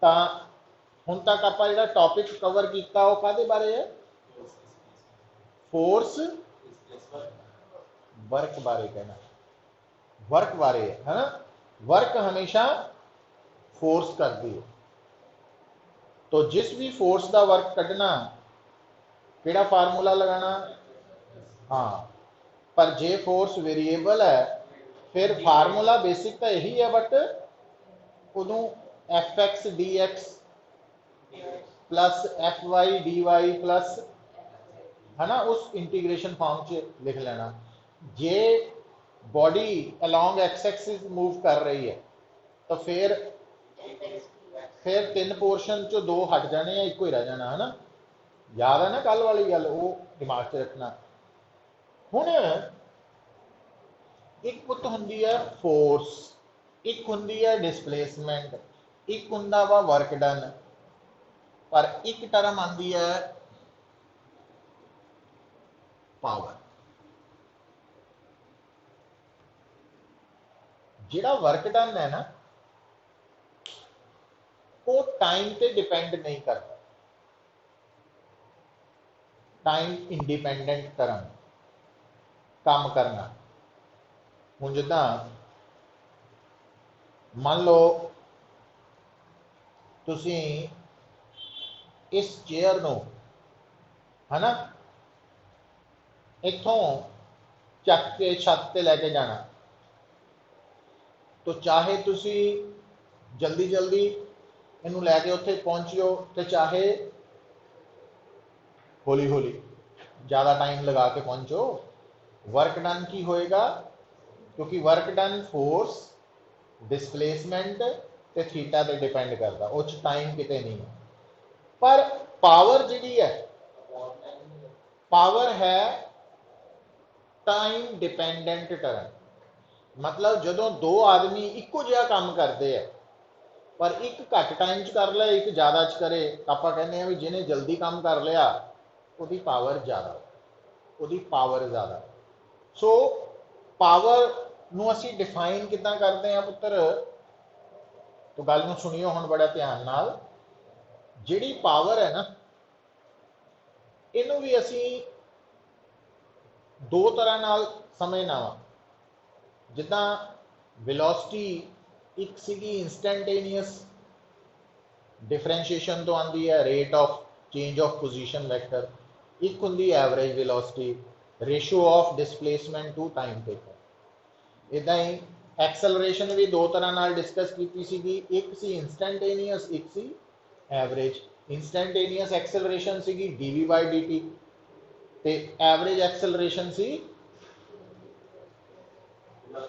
तो हुण तक आप जो टॉपिक कवर किया वो काहदे बारे है? फोर्स वर्क बारे कहना, वर्क बारे है ना। वर्क हमेशा फोर्स करती है, तो जिस भी फोर्स का वर्क कढ़ना किहड़ा फार्मूला लगाना? हाँ, पर जे फोर्स वेरीएबल है फिर फार्मूला बेसिक तो यही है, बट उदों F X D X plus F Y D Y plus है ना उस इंटीग्रेशन फॉर्म च लिख लेना। जे body along X axis move कर रही है तो फिर तीन पोर्शन चो दो हट जाने, एक ही रह जाना, है ना। याद है ना कल वाली गल, वो दिमाग च रखना। हुण एक पुत होंदी है फोर्स, एक होंदी है डिसप्लेसमेंट, एक हुंदा वा वर्क डन, पर एक टर्म आती है पावर। जिहड़ा वर्क डन है ना वो टाइम पे डिपेंड नहीं करता, टाइम इंडिपेंडेंट टर्म काम करना। हुण जिद्दां मान लो तुसीं इस चेयर नूं है ना इत्थों चक के छत ते लैके जाना, तो चाहे तुसी जल्दी जल्दी इनू लैके उत्थे पहुंचियो तो चाहे हौली हौली ज़्यादा टाइम लगा के पहुंचो, वर्क डन की होएगा? क्योंकि वर्क डन फोर्स डिसप्लेसमेंट ते थीटा ते डिपेंड करता, उस टाइम किते नहीं है। पर पावर जी है, पावर है टाइम डिपेंडेंट टर्म। मतलब जो दो आदमी इको जिहा काम करते हैं पर एक घट टाइम च कर ले एक ज़्यादा च करे, आप कहते हैं भी जिन्हें जल्दी काम कर लिया उसकी पावर ज़्यादा, उसकी पावर ज़्यादा। सो पावर नूं असीं डिफाइन किदां करते हैं पुत्र? तो गल नूं सुनियो हुण बड़ा ध्यान नाल। जिहड़ी पावर है ना इनू भी असीं दो तरह नाल समझना वा। जिद्दां वेलोसिटी एक सीगी इंस्टेंटेनियस डिफरेंशिएशन तो आती है, rate of change of position vector, एक होंदी average velocity, ratio of displacement to time taken. इदा ही एक्सलरेशन भी दो तरह नाल डिस्कस की सीगी, एक सी इंस्टेंटेनियस, एक सी एवरेज। इंस्टेंटेनियस एक्सलरेशन सीगी डीवी बाई डी टी, ते एवरेज एक्सलरेशन सी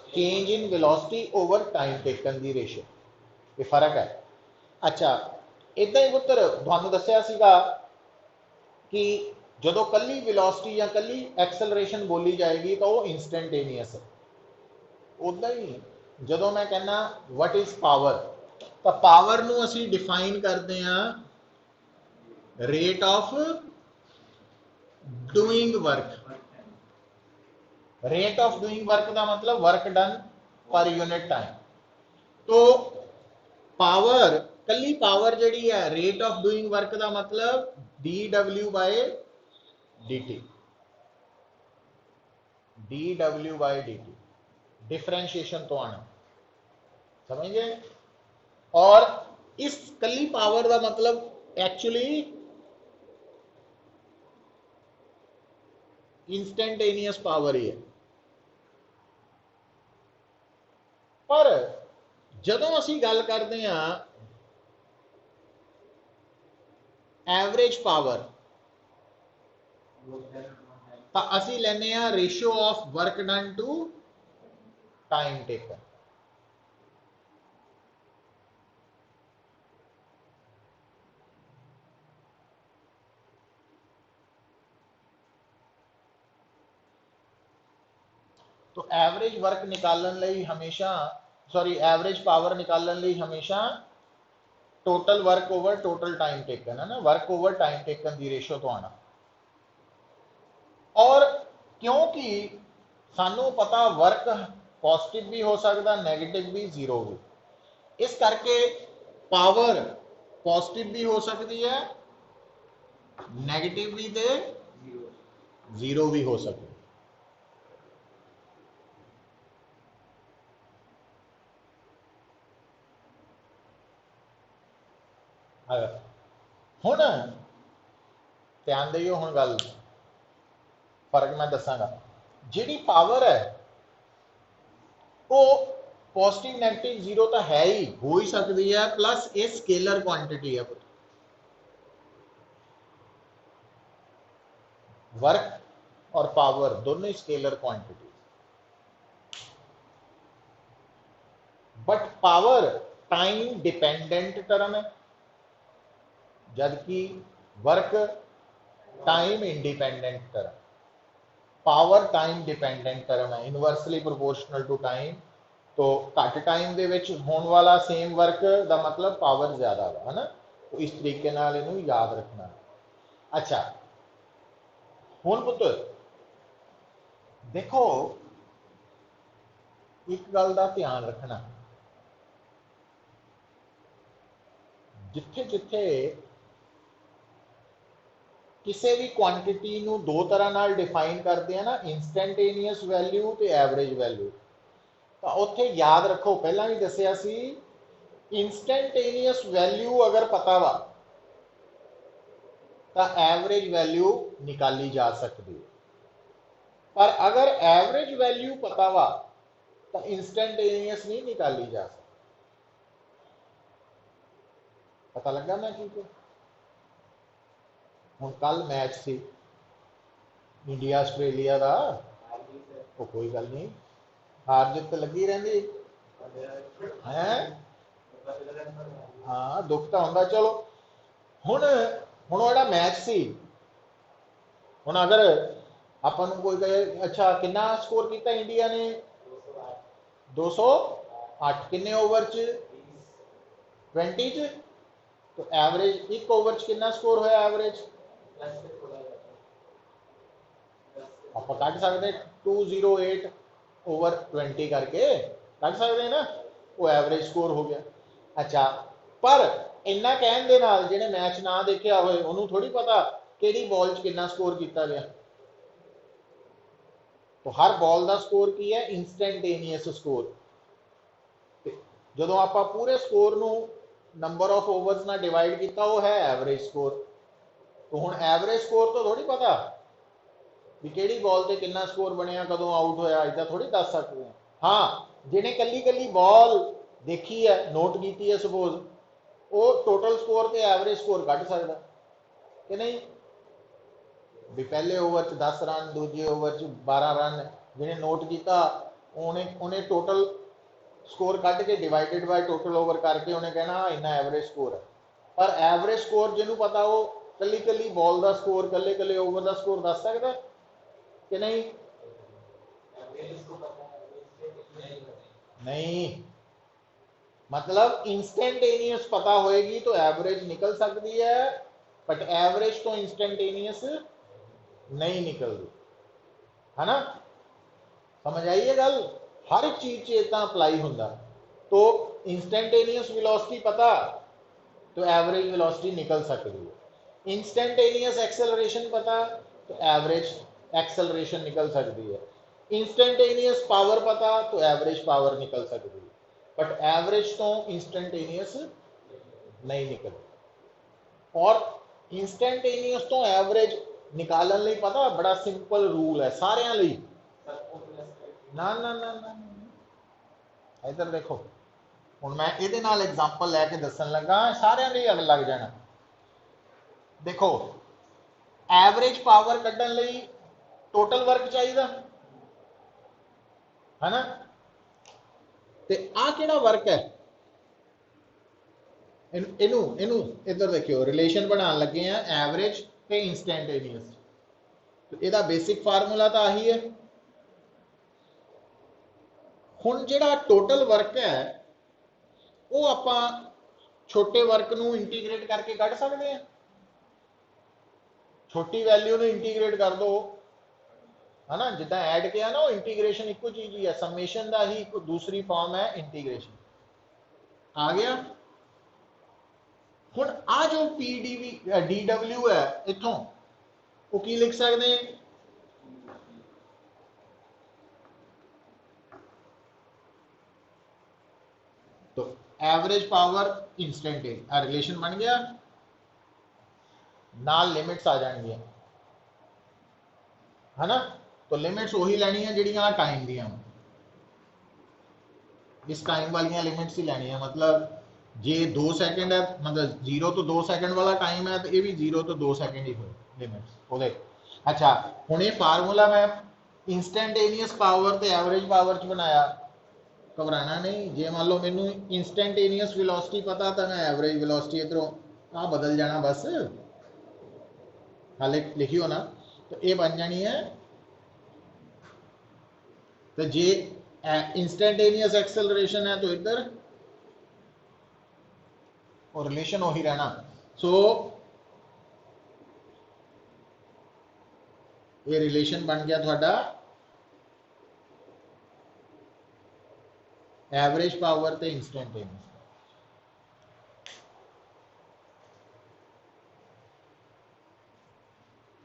change in velocity over time taken की रेशो। ये फर्क है। अच्छा, इदा ही पुत्र तुहानूं दस्सिया सीगा कि जो कली वेलोसिटी या कली एक्सलरेशन बोली जाएगी तो वो इंस्टेंटेनियस है। उदा ही जो मैं कहना वट इज पावर, तो पावर नूं असीं डिफाइन करते हैं rate of doing work. Rate of doing work का मतलब work done per unit time. तो पावर कली पावर जी है रेट ऑफ डूइंग वर्क का मतलब D W by D T, D W by D T differentiation तो आना, समझ गए। और इस कली पावर का मतलब एक्चुअली इंस्टेंटेनियस पावर ही है। पर जदों असी गल करते हैं एवरेज पावर, तो असी लेने ratio of work done to time taken. तो एवरेज वर्क निकालने लई हमेशा सॉरी एवरेज पावर निकालने लई हमेशा total work over total time taken है ना, वर्क ओवर टाइम टेकन की रेशो तो आना। और क्योंकि सानू पता वर्क पॉजिटिव भी हो सकता, नेगेटिव भी, जीरो भी, इस करके पावर पॉजिटिव भी हो सकती है, नेगेटिव भी ते जीरो भी हो सकती है। हुण ध्यान दियो, हुण गल फर्क मैं दसांगा। जिहड़ी पावर है वो पॉजिटिव नेगेटिव जीरो तो है ही, हो ही सकती है, प्लस ये स्केलर क्वांटिटी है। वर्क और पावर दोनों ही scalar quantity, but power time dependent term है, जबकि work time independent term. Power time dependent term है, इनवर्सली प्रोपोर्शनल टू टाइम। तो घट टाइम दे विच होने वाला सेम वर्क का मतलब पावर ज्यादा है ना। तो इस तरीके नाल इनू याद रखना। अच्छा हुण पुत्र देखो, एक गल का ध्यान रखना, जिथे जिथे किसी भी क्वांटिटी नू दो तरह नाल डिफाइन करते हैं ना, इंस्टेंटेनियस वैल्यू तो एवरेज वैल्यू, तो उत्थे याद रखो पहला भी दसिया सी, इंस्टेंटेनियस वैल्यू अगर पता वा तो एवरेज वैल्यू निकाली जा सकती है, पर अगर एवरेज वैल्यू पता वा तो इंस्टेंटेनियस नहीं निकाली जा सकती। पता लगा मैं की क्या? हुण कल मैच सी इंडिया आस्ट्रेलिया का, तो कोई गल नहीं, हार जित लगी रही है। हाँ दुख तो होंदा, चलो हुण हुण वो मैच सी, हुण अगर अपन कोई कहे अच्छा कितना स्कोर किया इंडिया ने, 208, किन्ने ओवर च 20 च, तो एवरेज एक ओवर च कितना स्कोर होया एवरेज, आप कट सकते 208 ओवर 20 करके कट सकते हैं ना, वो एवरेज स्कोर हो गया। अच्छा पर इन्ना कहन दे नाल जिहने मैच ना देखिया होए उन्होंने थोड़ी पता किहड़ी बॉल च कितना स्कोर किया गया। तो हर बॉल का स्कोर की है, इंस्टेंटेनियस स्कोर। जो आप पूरे स्कोर नू नंबर ऑफ ओवर्स ना डिवाइड किया वो है एवरेज स्कोर। तो हुण एवरेज स्कोर तो थोड़ी पता भी किहड़ी बॉल से कितना स्कोर बनया, कदों आउट होया, इदा थोड़ी दस सकते हैं। हाँ जिन्हें कली कली बॉल देखी है, नोट की है सपोज, वो टोटल स्कोर के एवरेज स्कोर कट सकता कि नहीं, भी पहले ओवर च 10 रन, दूजे ओवर च 12 रन, जिन्हें नोट किया उन्हें टोटल स्कोर कट के डिवाइडेड बाय टोटल ओवर करके उन्हें कहना हाँ इन्ना एवरेज स्कोर है। पर एवरेज स्कोर जिन्हों पता वो कली कली बॉल का स्कोर, कले कले ओवर का स्कोर दस सकता कि नहीं? नहीं, मतलब इंस्टेंटेनियस पता होएगी तो एवरेज निकल सकती है, बट एवरेज तो इंस्टेंटेनियस नहीं निकलती है ना। समझ आई है गल? हर एक चीज से इतना अप्लाई होंगे। तो इंस्टेंटेनियस वेलोसिटी पता तो एवरेज वेलोसिटी निकल सकती है, इंस्टेंटेनियस एक्सेलरेशन पता तो एवरेज एक्सेलरेशन निकल सकती है, इंस्टेंटेनियस पावर पता तो एवरेज पावर निकल सकती है, बट एवरेज तो इंस्टेंटेनियस नहीं निकलती। और इंस्टेंटेनियस तो एवरेज निकालने लिए पता बड़ा सिंपल रूल है सारे लिए। ना ना ना ना, इधर देखो, हुण मैं ये एग्जाम्पल लैके दसन लगा, सारे लिए अग लग जाना। देखो एवरेज पावर कढ़ने लिए टोटल वर्क चाहिए है ना, ते आ केड़ा वर्क है, इनू इनू इधर देखियो, रिलेशन बना लगे हैं एवरेज ते इंस्टेंटेनियस। तो इसका बेसिक फार्मूला तो आही है। हुण जिहड़ा टोटल वर्क है वो आपां छोटे वर्क नू इंटीग्रेट करके कढ़ सकते हैं, छोटी वैल्यू ने इंटीग्रेट कर दो है ना, जिदा ऐड किया ना, वो इंटीग्रेशन एको चीज ही है, समेशन का ही दूसरी फॉर्म है इंटीग्रेशन। आ गया? हुण आ जो DW है इथों वो की लिख सकते हैं, तो एवरेज पावर इंस्टेंटेनियस रिलेशन बन गया, नाल लिमिट्स आ जाएंगी है ना। तो लिमिट्स वही लैनी है जिहड़ियां टाइम दियां, इस टाइम वाली लिमिट्स ही लैनी है। मतलब जे 2 सैकेंड है, मतलब 0 तो 2 सैकेंड वाला टाइम है, तो ये भी 0 तो 2 सैकेंड ही हो लिमिट्स ਉਹਦੇ। अच्छा हुण ये फार्मूला मैं इंस्टेंटेनियस पावर ते एवरेज पावर च बनाया, घबराना नहीं। जे मान लो मैनू इंस्टेंटेनियस वेलोसिटी पता तो मैं एवरेज वेलोसिटी इधरों आ बदल जाना बस, हाले लिखियो ना, तो ये बन जानी है। तो जे इंस्टेंटेनियस एक्सेलरेशन है तो इधर और रिलेशन वही रहना। सो ये रिलेशन बन गया थोड़ा एवरेज पावर ते इंस्टेंटेनियस,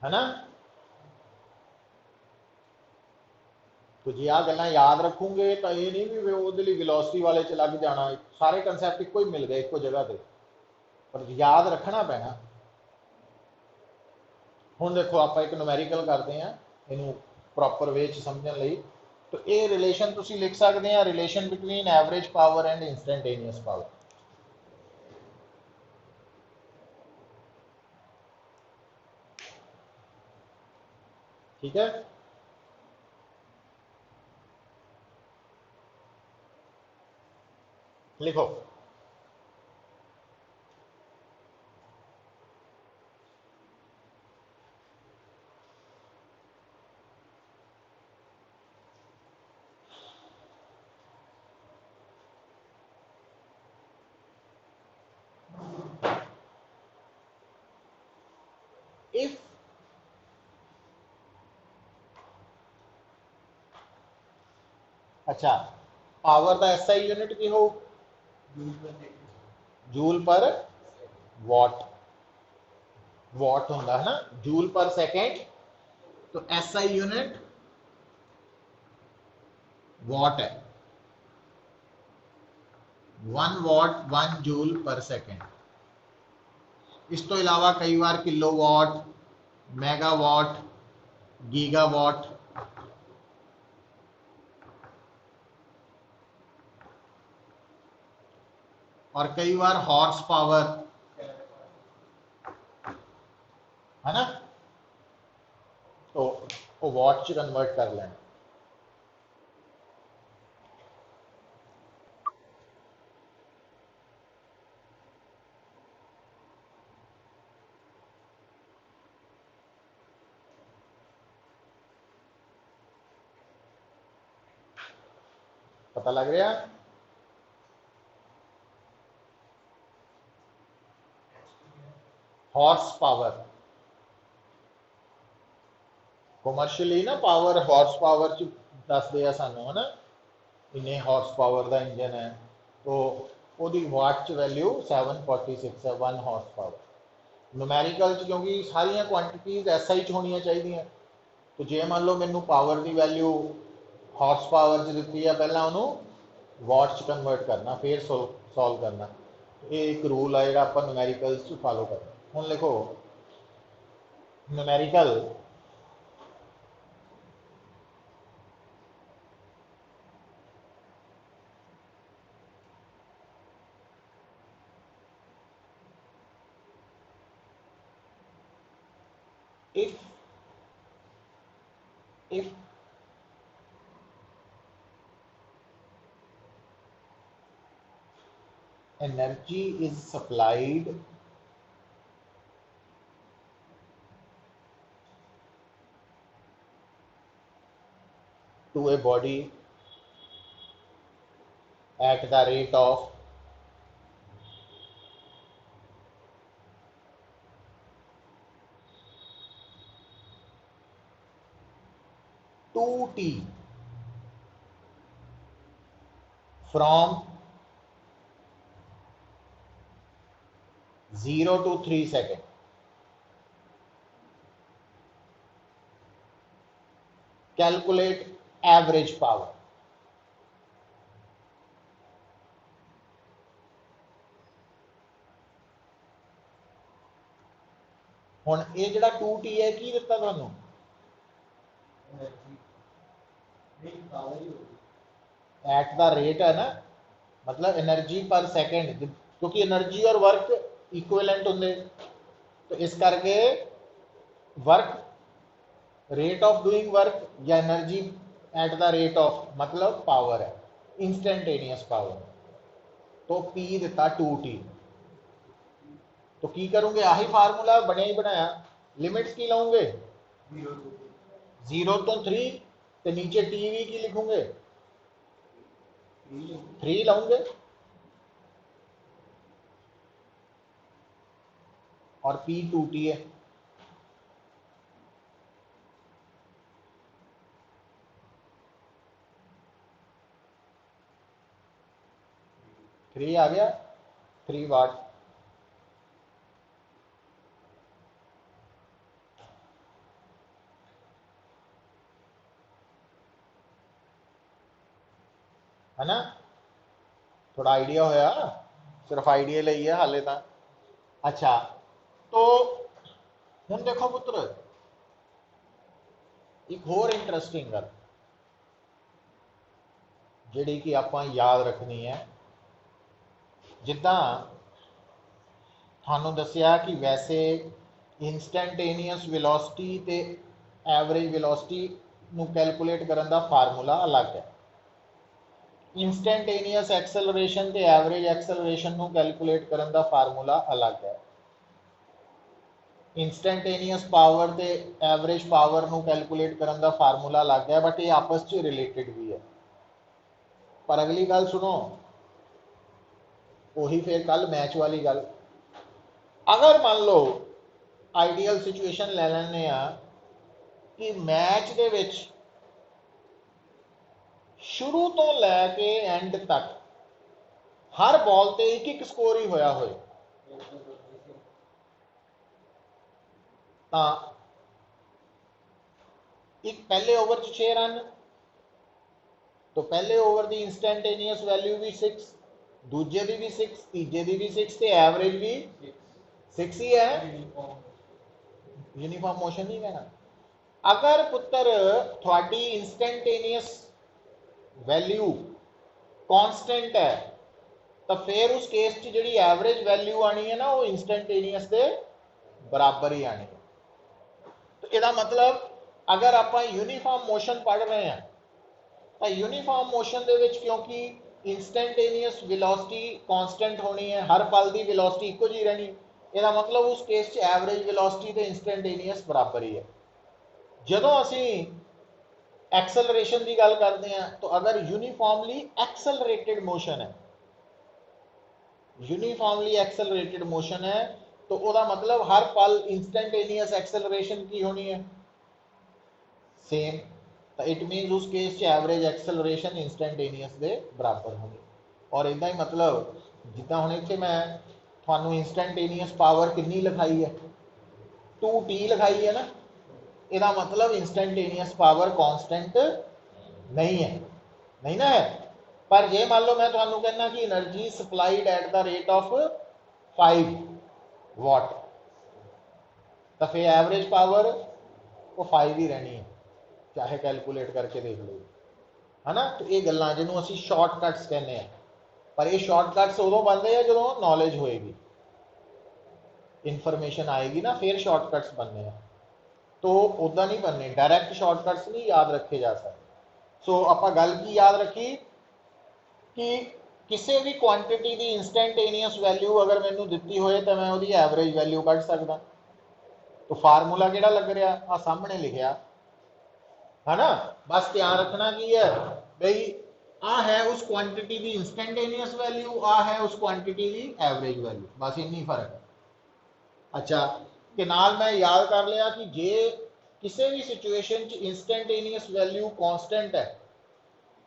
है ना। तो जे आ गल्लां याद रखोगे तो ये नहीं भी ਉਹਦੇ ਲਈ वेलोसिटी वाले च लग जाना, सारे कंसैप्ट इको ही मिल गए इको जगह पे, पर याद रखना पैना। हुण देखो आप एक न्यूमेरिकल करते हैं इनू प्रॉपर वे च समझने लई, तो ये रिलेशन तुसीं लिख सकते हैं, relation between average power and instantaneous power. ठीक है, लिखो। इफ अच्छा पावर का SI यूनिट की हो, जूल पर वॉट, वॉट होंगे है ना, जूल पर सेकेंड। तो SI यूनिट वॉट है, 1 वॉट 1 जूल पर सेकेंड। इस तो इलावा कई बार किलो वॉट, मेगावाट, गीगावाट, और कई बार हॉर्स पावर, है ना। तो वो वॉट च कन्वर्ट कर लेना। पता लग रहा। हॉर्स पावर कमर्शियली ना पावर हॉर्स पावर च दसते हैं सानू, है ना, इन्ने हॉर्स पावर का इंजन है, तो वो वाट च वैल्यू 746 है 1 हॉर्स पावर। न्यूमेरिकल क्योंकि सारिया क्वांटिटीज SI च होनी चाहिए, तो जे मान लो मैनू पावर की वैल्यू हॉर्स पावर च दी है, पहला उन्होंने वॉट च कन्वर्ट करना, फिर सॉल्व करना। ये एक रूल है जो आप न्यूमेरिकल्स च फॉलो करना। हुण लिखो numerical if if energy is supplied to a body at the rate of 2t from 0 to 3 second. Calculate average power. हुण ये जिहड़ा 2t है की दिता तुहानूं एट द रेट है ना, मतलब एनर्जी पर सेकेंड, क्योंकि एनर्जी और वर्क इक्विवेलेंट होंगे, तो इस करके work rate of doing work या energy at the rate of मतलब पावर है, इंस्टेंटेनियस पावर। तो P दिता 2t, तो की करूंगे आही फार्मूला बनया ही बनाया। लिमिट्स की लाऊंगे 0 तो 3, तो नीचे टी वी की लिखूंगे 3 लाऊंगे, और P 2t है। थ्री आ गया, 3 वाट। है ना, थोड़ा आइडिया होया, सिर्फ आइडिया ले है हाले तो। अच्छा, तो हम देखो पुत्र एक होर इंटरस्टिंग गल जिहड़ी कि आपां याद रखनी है, जिद्दां थानू दसिया कि वैसे इंस्टेंटेनियस वेलोसिटी ते एवरेज वेलोसिटी नू कैलकुलेट करन दा फार्मूला अलग है। इंस्टेंटेनियस एक्सेलरेशन ते एवरेज एक्सेलरेशन नू कैलकुलेट करन दा फार्मूला अलग है। इंस्टेंटेनियस पावर ते एवरेज पावर नू कैलकुलेट करन दा फार्मूला अलग है, बट ये आपस च रिलेटेड भी है। पर अगली गल सुनो, वही फिर कल मैच वाली गल, अगर मान लो आइडियल सिचुएशन ले लेने कि मैच दे विच शुरू तो लैके एंड तक हर बॉल ते एक एक स्कोर ही होया होए, एक पहले ओवर 6 रन, तो पहले ओवर की इंस्टेंटेनियस वैल्यू भी 6, दूजे की भी 6, तीजे की भी 6, तो एवरेज भी 6 ही है। यूनिफॉर्म मोशन नहीं कहना। अगर पुत्र थोड़ी इंस्टेंटेनियस वैल्यू कांस्टेंट है, तो फिर उस केस च जी एवरेज वैल्यू आनी है ना, वो इंस्टेंटेनियस के बराबर ही आनी है। तो यदा मतलब अगर आप यूनिफॉर्म मोशन पढ़ रहे हैं, तो यूनिफॉर्म मोशन दे विच क्योंकि इंस्टेंटेनियस वेलोसिटी कांस्टेंट होनी है, हर पल की वेलोसिटी इको जी रहनी, यदा मतलब उस केस च एवरेज वेलोसिटी तो इंस्टेंटेनियस बराबर ही है। जदों असी एक्सेलरेशन की गल करते हैं, तो अगर यूनिफॉर्मली एक्सेलरेटेड मोशन है, यूनिफॉर्मली एक्सेलरेटेड मोशन है, तो वह मतलब हर पल इंस्टेंटेनियस एक्सेलरेशन की होनी है सेम, तो इट मीनस उस केस एवरेज एक्सेलरेशन इंस्टेंटेनियस के बराबर होगी। और इदा ही मतलब जिदा हम इतने मैं थानू इंस्टेंटेनियस पावर कितनी लिखाई है 2t लिखाई है ना, यदा मतलब इंस्टेंटेनियस पावर कांस्टेंट नहीं है, नहीं ना है। पर जे मान लो मैं थानू कहना कि energy supplied eight the rate of 5 वाट, तो फिर एवरेज पावर वो 5 ही रहनी है, चाहे कैलकुलेट करके देख लो, है ना। तो ये गल्लां जिन्होंने असीं शॉर्टकट्स कहने हैं, पर ये शॉर्टकट्स उदों बनते हैं जो नॉलेज होएगी, इन्फॉर्मेशन आएगी ना, फिर शॉर्टकट्स बनने हैं। तो उदा नहीं बनने, डायरैक्ट शॉर्टकट्स नहीं याद रखे जा सकते। सो आप गल की याद रखी कि किसी भी क्वांटिटी की इंस्टेंटेनियस वैल्यू अगर मैनू दी होए तो मैं वो एवरेज वैल्यू कढ़ सकदा। तो फार्मूला किहड़ा लग रहा आ सामने लिखिया है ना। बस ध्यान रखना की है भाई, आ है उस क्वांटिटी की इंस्टेंटेनियस वैल्यू, आ है उस क्वांटिटी की एवरेज वैल्यू, बस इन्नी फर्क है। अच्छा, कि नाल मैं याद कर लिया कि जे किसी भी सिचुएशन इंस्टेंटेनियस वैल्यू कांस्टेंट है,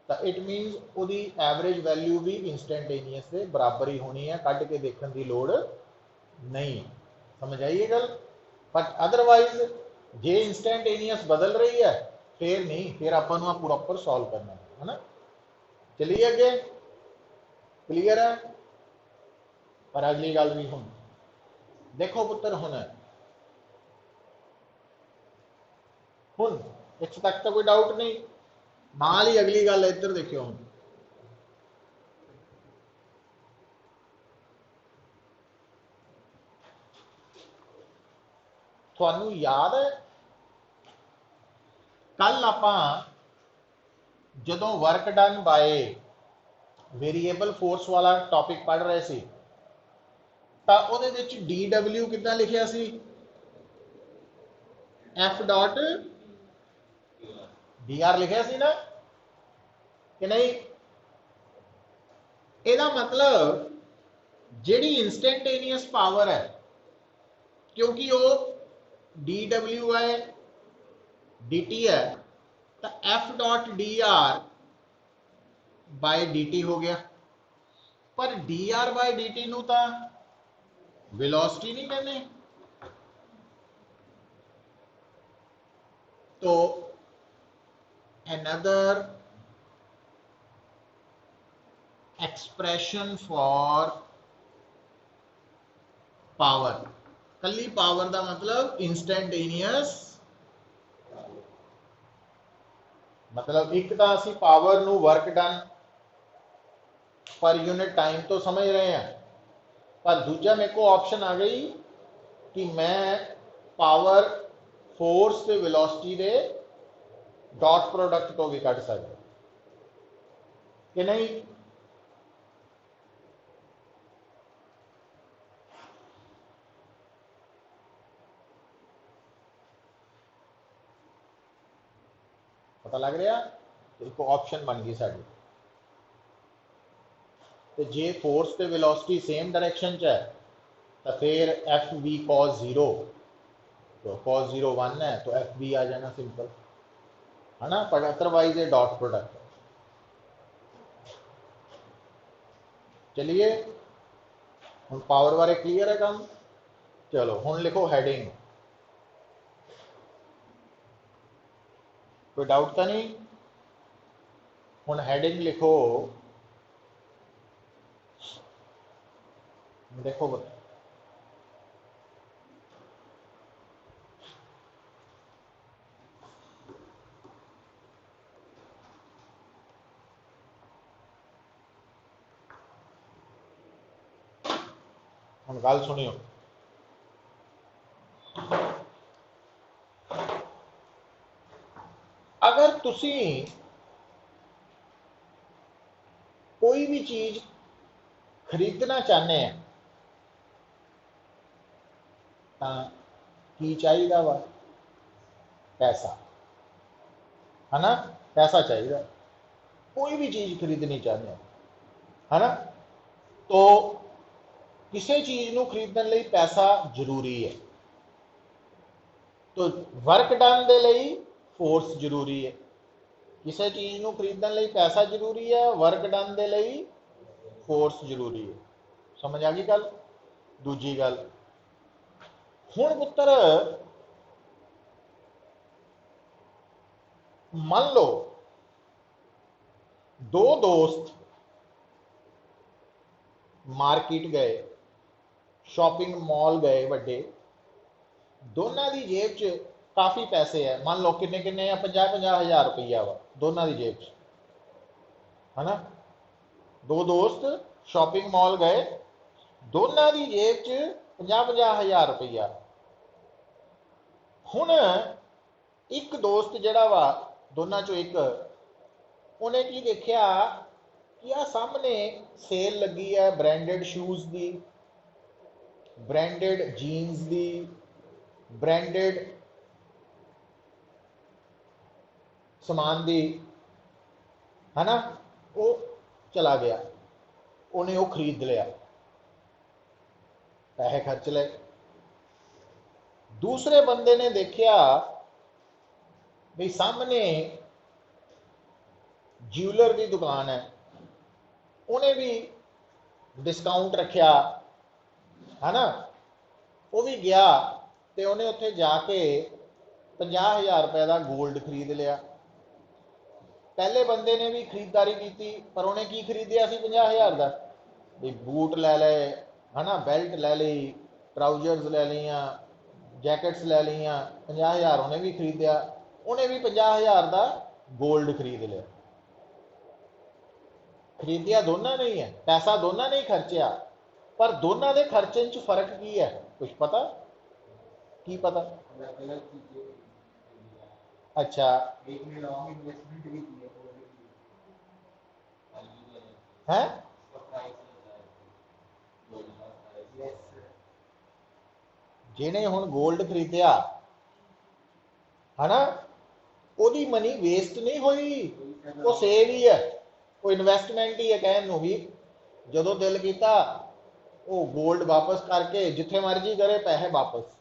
तो इट मीनस वो एवरेज वैल्यू भी इंस्टेंटेनियस के बराबर ही होनी है, कढ़ के देखने की लोड़ नहीं, समझ आइए गल। बट अदरवाइज जे इंस्टेंटेनियस बदल रही है फिर नहीं, फिर अपन प्रॉपर सॉल्व करना है ना। चलिए अगे, क्लियर है। पर अगली गल भी हूँ देखो पुत्र, हुन इस तक तो कोई डाउट नहीं। नाल ही अगली गल इधर देखियो हुन, थानू याद है कल आपां जदों work done by variable force वाला टॉपिक पढ़ रहे सी, ਤਾਂ ਉਹਦੇ ਵਿੱਚ DW कितना लिखिया सी, F डॉट DR लिखिया सी ना कि नहीं। ਇਹਦਾ मतलब ਜਿਹੜੀ इंस्टेंटेनियस पावर है, क्योंकि वो dW है dt है, तो F dot DR by dt हो गया। पर dr बाय dt नू तो वेलोसिटी नहीं कहने, तो another expression for power, कली पावर का मतलब इंस्टेंटेनियस, मतलब एक तो असी पावर नू work done per unit time तो समझ रहे हैं, पर दूजा मेरे को ऑप्शन आ गई कि मैं पावर फोर्स ते वेलोसिटी दे डॉट प्रोडक्ट तो भी कट सकता कि नहीं। पता लग रहा, एक ऑप्शन बन गई साड़ी। तो जे फोर्स ते वेलोसिटी सेम डायरेक्शन च है तो फिर एफ बी कॉस जीरो, तो कॉस जीरो 1 है तो एफ बी आ जाना सिंपल, है ना। पर अदरवाइज ये डॉट प्रोडक्ट है। चलिए हम पावर बारे क्लियर है काम। चलो हम लिखो हेडिंग, कोई डाउट तो नहीं। हम हेडिंग लिखो, देखो बता हम गल सुनियो, अगर तुसी कोई भी चीज खरीदना चाहते हैं तो की चाहिए वा, पैसा, है ना। पैसा चाहिए, कोई भी चीज खरीदनी चाहते हैं, है ना। तो किसी चीज को खरीदने लिए पैसा जरूरी है, तो वर्क डन के लिए फोर्स जरूरी है। किसी चीज को खरीदने लिए पैसा जरूरी है, वर्क डन के लिए फोर्स जरूरी है। समझ आ गई गल। दूजी गल, हुण पुत्र मान लो दो दोस्त मार्केट गए, शॉपिंग मॉल गए बड़े, दोनों की जेब च काफ़ी पैसे है, मान लो किन्ने किन्ने 50-50 हज़ार रुपया वा दोनों की जेब च, है ना। दो दोस्त शॉपिंग मॉल गए, दोनों की जेब च 50-50 हज़ार रुपया। हुण एक दोस्त जड़ा वा दोनों चो एक, उन्हें की देखा कि आ सामने सेल लगी है ब्रांडेड शूज़ की, ब्रांडेड जीन्स की, ब्रांडेड समान की, है ना। वो चला गया, उन्हें वो खरीद लिया, पैसे खर्च ले। दूसरे बंदे ने देखा भी सामने ज्वेलर की दुकान है, उन्हें भी डिस्काउंट रखा, है ना। वो भी गया तो उन्हें उत्थे जाके 50,000 रुपए का गोल्ड खरीद लिया। पहले बंदे ने भी खरीदारी की, पर उन्हें की खरीदिया सी 50,000 का, भी बूट लै ले, है ना, बेल्ट लै ली, ट्राउजर्स लै लिया, जैकेट्स लै लिया, 50,000 उन्हें भी खरीदिया, उन्हें भी 50,000 का गोल्ड खरीद लिया। खरीदिया दोनों ने ही है, पैसा दोनों ने ही खर्चिया, पर दोनों के खर्चे च फर्क की है, कुछ पता की पता? अच्छा है, जिन्हें हुण गोल्ड खरीदिया है ना, ਉਹਦੀ मनी वेस्ट नहीं हुई, वो सेव ही है, वो इन्वेस्टमेंट ही है। कहन नूं भी जदों दिल किया वो गोल्ड वापस करके जिथे मर्जी करे पैसे वापस।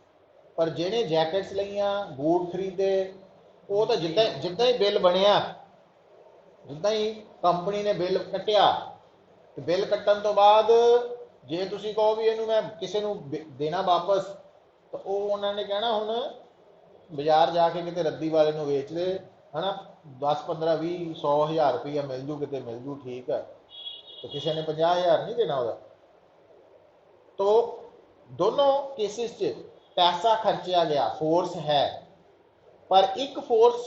पर जिहने जैकेट्स लईआं, बूट खरीदे, वो तो जिद्दां जिद्दां ही बिल बनिया, जिद्दां ही कंपनी ने बिल कट्टिया, तो बिल कट्टन तो बाद जे तुसीं कहो भी इहनूं मैं किसी नूं देना वापस, तो वो उन्होंने कहना हुण बाजार जाके किते रद्दी वाले नूं वेच दे, है ना, 10 15 20 100 हज़ार रुपया मिल जू, किते मिल जू, ठीक है, तो किसी ने 50,000 नहीं देना होगा। तो दोनों केसिस च पैसा खर्चा गया, फोर्स है, पर एक फोर्स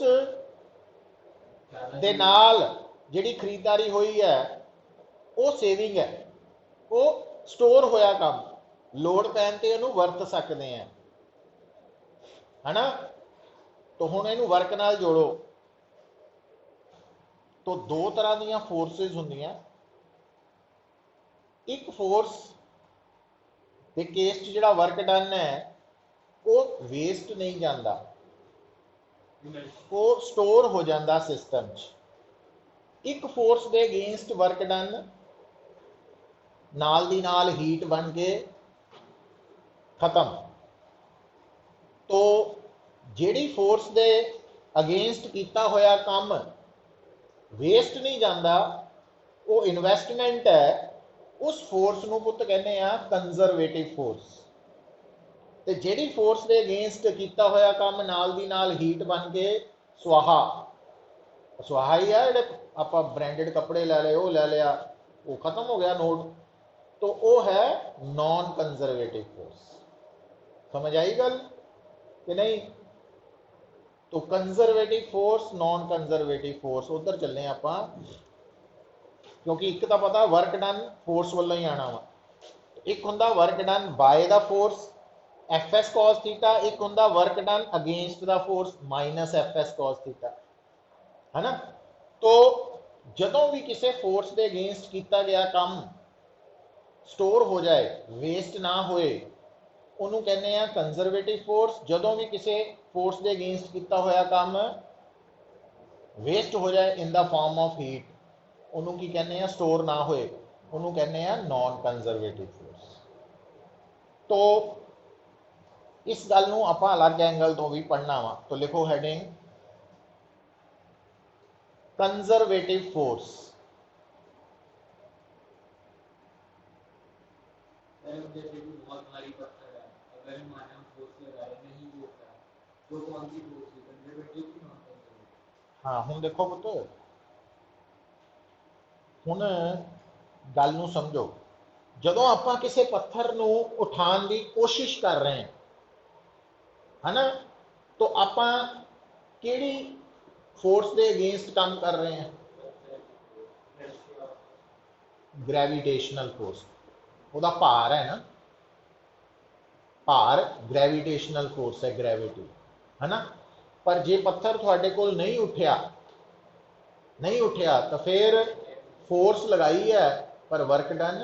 दे नाल जिहड़ी खरीदारी हुई है वो सेविंग है, वो स्टोर होया काम, लोड़ पैन ते इहनूं वरत सकते हैं, है ना। तो हुण इहनूं वर्क नाल जोड़ो, तो दो तरह दीयां फोर्सेस हुंदियां। एक फोर्स के केस च जिहड़ा वर्क डन है वो वेस्ट नहीं जाता, वो स्टोर हो जाता सिस्टम च। एक फोर्स के अगेंस्ट वर्क डन नाल दी नाल हीट बन के खत्म। तो जिहड़ी फोर्स के अगेंस्ट किया होया काम वेस्ट नहीं जाता, वो इन्वेस्टमेंट है, उस फोर्स नूं पुत्त कहने आ कंजरवेटिव फोर्स। ते जिहड़ी फोर्स के अगेंस्ट किया होया काम नाल दी नाल हीट बन के सुआहा, सुआहा ही है, जिहड़े आपां ब्रांडेड कपड़े लै लए, वो लै लिया, वो खत्म हो गया नोट, तो वो है नॉन कंजरवेटिव फोर्स। समझ आई गल कि नहीं? तो conservative force, non conservative force, उधर चलने आपां, क्योंकि एक तो पता वर्क डन फोर्स वालों ही आना वा। एक हुंदा work done by the force F S cos theta, एक हुंदा work done against the force minus F S cos theta, है ना। तो जदों भी किसी फोर्स के अगेंस्ट किया गया काम स्टोर हो जाए, वेस्ट ना होए, उन्होंने कहने आ कंजरवेटिव फोर्स। जदों भी किसी फोर्स के अगेंस्ट किया होया काम वेस्ट हो जाए in the form of heat, उन्होंने की कहने आ स्टोर ना होए, उन्होंने कहने आ नॉन कंजरवेटिव फोर्स। तो इस गल नूं आपां अलग एंगल तो भी पढ़ना वा, तो लिखो हैडिंग कंजरवेटिव फोर्स। हाँ हुण देखो पुत्त, हुण गल नूं समझो, जदों आपां किसी पत्थर नूं उठाउण की कोशिश कर रहे हैं, है ना, तो आपां किहड़ी फोर्स के अगेंस्ट काम कर रहे हैं? ग्रेविटेशनल फोर्स, ਉਹਦਾ भार है ना, भार ग्रेविटेशनल फोर्स है, ग्रेविटी, है ना। पर जे पत्थर थोड़े कोल नहीं उठया, नहीं उठया, तो फिर फोर्स लगाई है पर वर्क डन,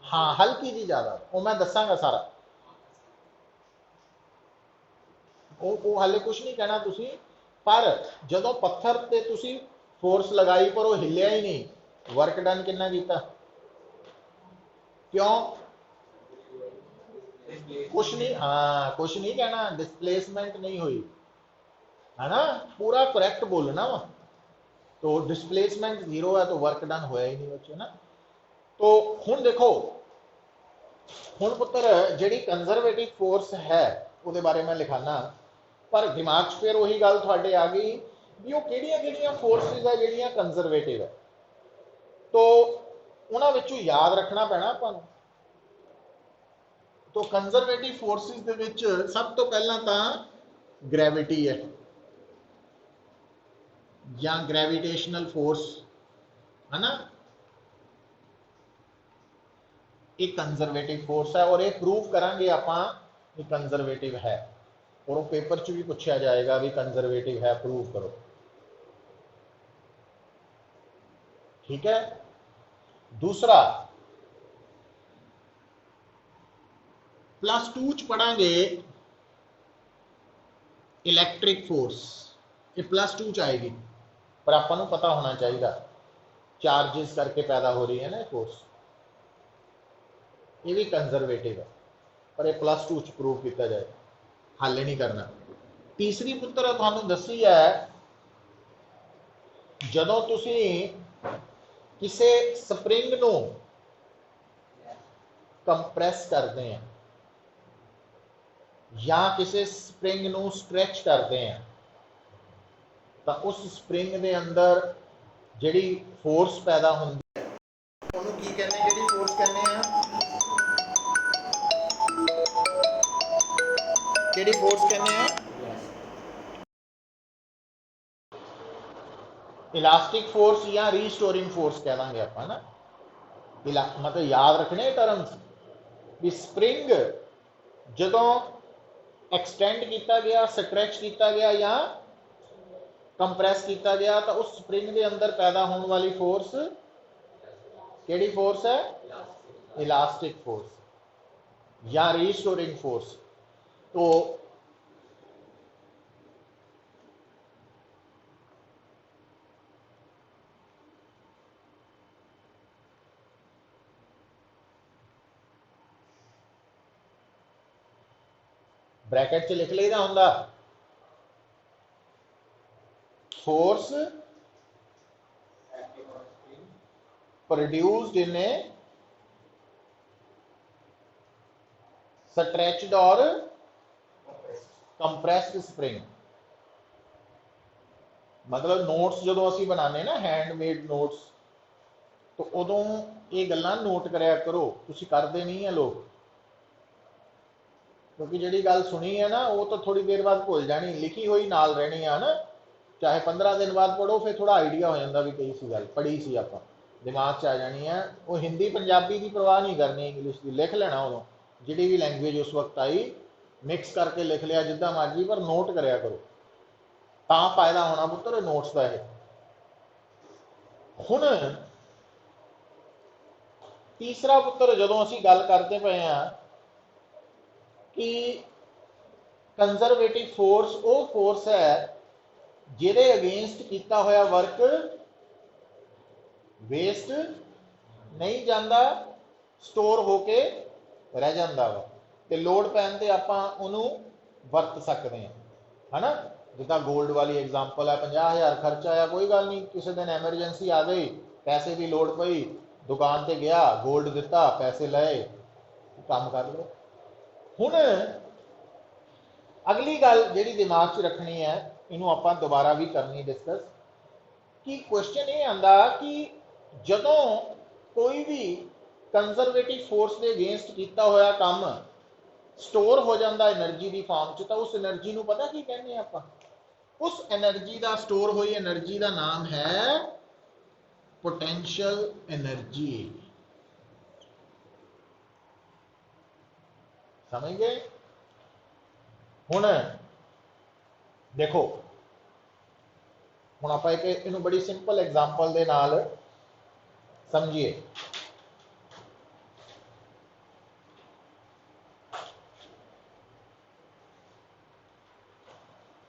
हाँ हल्की जी ज़्यादा, वो मैं दसांगा सारा, वो हाले कुछ नहीं कहना तुसी। पर जदों पत्थर ते तुसी फोर्स लगाई पर वो हिलिया ही नहीं, वर्क डन कितना कीता? क्यों? कुछ नहीं, हाँ कुछ नहीं कहना, डिस्प्लेसमेंट नहीं हुई, है ना, पूरा करेक्ट बोलना वा। तो डिस्प्लेसमेंट जीरो है तो वर्क डन होया ही नहीं बच्चे ना। तो हुण देखो, हुण पुत्र जिहड़ी कंजरवेटिव फोर्स है उहदे बारे मैं लिखाना, पर दिमाग 'च फिर उही गल तुहाडे आ गई भी वो किहड़ियां फोर्सिस है जिहड़ियां कंजरवेटिव है। तो उन्हां विचों याद रखना पैना आपां नूं। तो कंजरवेटिव फोर्सिस दे विच सब तो पहला तां ग्रैविटी है या ग्रैविटेशनल फोर्स है ना, एक कंजरवेटिव फोर्स है और ये प्रूव करांगे आपां कि कंजरवेटिव है, और वो पेपर च भी पूछा जाएगा भी कंजरवेटिव है प्रूव करो। ठीक है। दूसरा +2 च पढ़ांगे इलैक्ट्रिक फोर्स, ये +2 च आएगी, पर आपां नूं पता होना चाहिए चार्जिस करके पैदा हो रही है ना फोर्स, ये भी कंजरवेटिव है, पर यह +2 च प्रूव किया जाए, हल नहीं करना। तीसरी पुत्र तुहानूं दसी है, जदों तुसीं किसी स्प्रिंग नूं कंप्रैस करते हैं या किसी स्प्रिंग नूं स्ट्रैच करते हैं, तो उस स्प्रिंग के अंदर जिहड़ी फोर्स पैदा होंदी है उहनूं की कहने, जिहड़ी फोर्स कहने हैं, किहड़ी फोर्स कहने हैं, इलास्टिक फोर्स या रीस्टोरिंग फोर्स कह देंगे आप ना। मतलब याद रखने टर्म्स भी स्प्रिंग जदों एक्सटेंड किया गया, स्ट्रैच किया गया या कंप्रैस किया गया, तो उस स्प्रिंग के अंदर पैदा होने वाली फोर्स केड़ी फोर्स है, इलास्टिक फोर्स या रीस्टोरिंग फोर्स। तो ब्रैकेट च लिख लेदा हुंदा, force produced in A stretched और कंप्रैस्ड स्प्रिंग। मतलब नोट्स जो असी बनाने ना हैंडमेड नोट्स, तो उदों ये गल्लां नोट करया करो, तुसीं करदे नहीं है लोग, क्योंकि जिहड़ी गल सुनी है ना वो तो थोड़ी देर बाद भुल जानी, लिखी हुई नाल रहनी है ना, चाहे 15 दिन बाद पढ़ो फिर थोड़ा आइडिया हो जाता भी कही सी गल पढ़ी सी आपां, दिमाग च आ जानी है। वो हिंदी पंजाबी की परवाह नहीं करनी, इंग्लिश की लिख लेना उदों, जिहड़ी भी लैंग्वेज उस वक्त आई मिक्स करके लिख लिया जिद्दां मर्जी, पर नोट करया करो, तां फायदा होना पुत्तर नोट्स का। ये हुण तीसरा पुत्तर जदों असीं गल करते पे हैं कि कंजरवेटिव फोर्स वो फोर्स है जिहदे अगेंस्ट किया होया वर्क वेस्ट नहीं जाता, स्टोर होके रह जाता वा, तो लोड़ पैन ते आपां उहनूं वरत सकते हैं, है ना। जिद्दां गोल्ड वाली एग्जाम्पल है, 50,000 खर्च आया, कोई गल नहीं, किसी दिन एमरजेंसी आ गई, पैसे की लोड़ पई, दुकान ते गया, गोल्ड दिता, पैसे लाए, काम कर लो। हुण अगली गल जिहड़ी दिमाग च रखनी है, इनू आपां दोबारा भी करनी डिस्कस, कि क्वेश्चन ये आंदा कि जदों कोई भी कंजरवेटिव फोर्स के अगेंस्ट किया होया काम स्टोर हो जाता एनर्जी की फॉर्म च, तो उस एनर्जी नू पता की कहने आपां, उस एनर्जी का स्टोर हुई एनर्जी का नाम है पोटेंशियल एनर्जी। समझ गए। हुण देखो, हुण आपां एक इनू बड़ी सिंपल एग्जाम्पल दे नाल समझिए।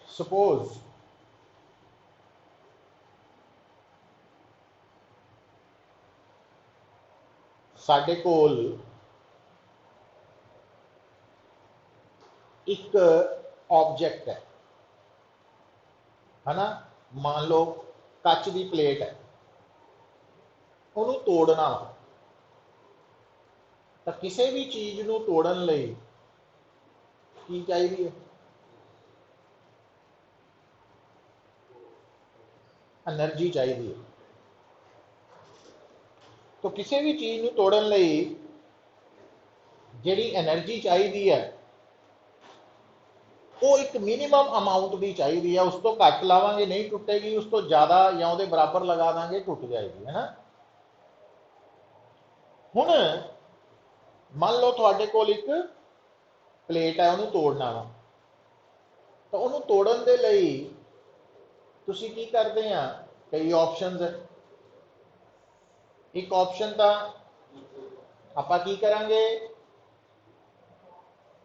सपोज साडे कोल एक ऑब्जेक्ट है ना, मान लो कच की प्लेट है, उन्होंने तोड़ना, ਤਾਂ ਕਿਸੇ ਵੀ ਚੀਜ਼ ਨੂੰ ਤੋੜਨ ਲਈ ਕੀ ਚਾਹੀਦੀ ਹੈ? एनर्जी चाहिए। तो किसी भी चीज़ को तोड़न लई जिहड़ी एनर्जी चाहिए है वो एक मिनीमम अमाउंट की चाहिए है, उस तो घट लावांगे नहीं टुटेगी, उस तो ज़्यादा या उहदे बराबर लगा देंगे टुट जाएगी, है ना। हुण मान लो तुहाडे कोल एक प्लेट है, उन्होंने तोड़ना वा, तो उन्होंने तोड़न दे लई तुसीं की करदे आ, कई ऑप्शनस है। एक ऑप्शन तो आपां की करांगे,